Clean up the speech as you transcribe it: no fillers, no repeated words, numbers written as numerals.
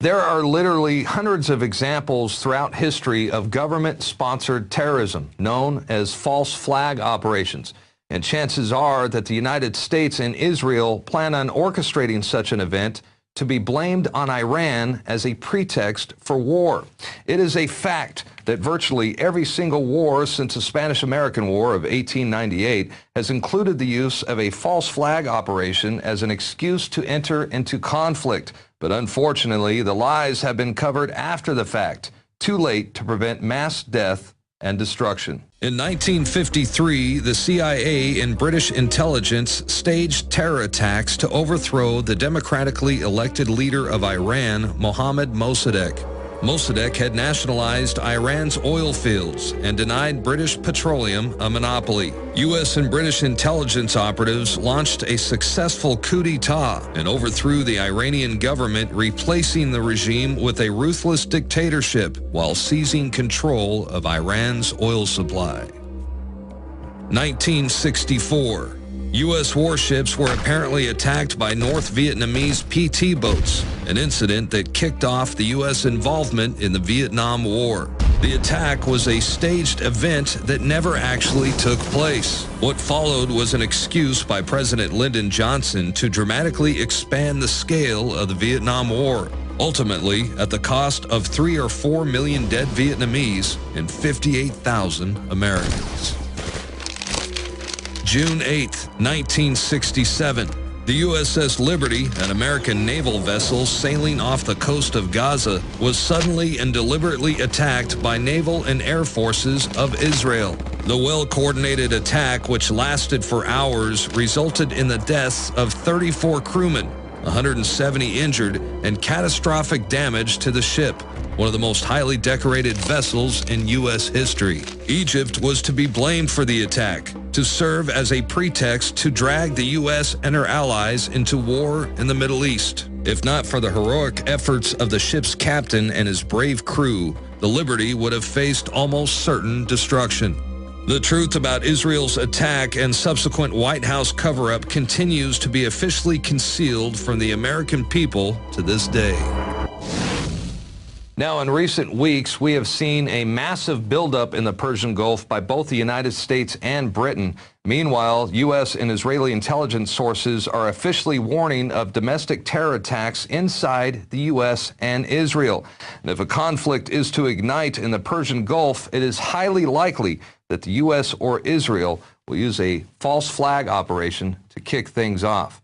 There are literally hundreds of examples throughout history of government-sponsored terrorism, known as false flag operations. And chances are that the United States and Israel plan on orchestrating such an event to be blamed on Iran as a pretext for war. It is a fact that virtually every single war since the Spanish-American War of 1898 has included the use of a false flag operation as an excuse to enter into conflict. But unfortunately, the lies have been covered after the fact, too late to prevent mass death and destruction. In 1953, the CIA and British intelligence staged terror attacks to overthrow the democratically elected leader of Iran, Mohammad Mossadegh. Mossadegh had nationalized Iran's oil fields and denied British petroleum a monopoly. U.S. and British intelligence operatives launched a successful coup d'etat and overthrew the Iranian government, replacing the regime with a ruthless dictatorship while seizing control of Iran's oil supply. 1964. U.S. warships were apparently attacked by North Vietnamese PT boats, an incident that kicked off the U.S. involvement in the Vietnam War. The attack was a staged event that never actually took place. What followed was an excuse by President Lyndon Johnson to dramatically expand the scale of the Vietnam War, ultimately at the cost of 3 or 4 million dead Vietnamese and 58,000 Americans. June 8, 1967, the USS Liberty, an American naval vessel sailing off the coast of Gaza, was suddenly and deliberately attacked by naval and air forces of Israel. The well-coordinated attack, which lasted for hours, resulted in the deaths of 34 crewmen, 170 injured, and catastrophic damage to the ship, one of the most highly decorated vessels in U.S. history. Egypt was to be blamed for the attack, to serve as a pretext to drag the U.S. and her allies into war in the Middle East. If not for the heroic efforts of the ship's captain and his brave crew, the Liberty would have faced almost certain destruction. The truth about Israel's attack and subsequent White House cover-up continues to be officially concealed from the American people to this day. Now, in recent weeks, we have seen a massive buildup in the Persian Gulf by both the United States and Britain. Meanwhile, U.S. and Israeli intelligence sources are officially warning of domestic terror attacks inside the U.S. and Israel. And if a conflict is to ignite in the Persian Gulf, it is highly likely that the U.S. or Israel will use a false flag operation to kick things off.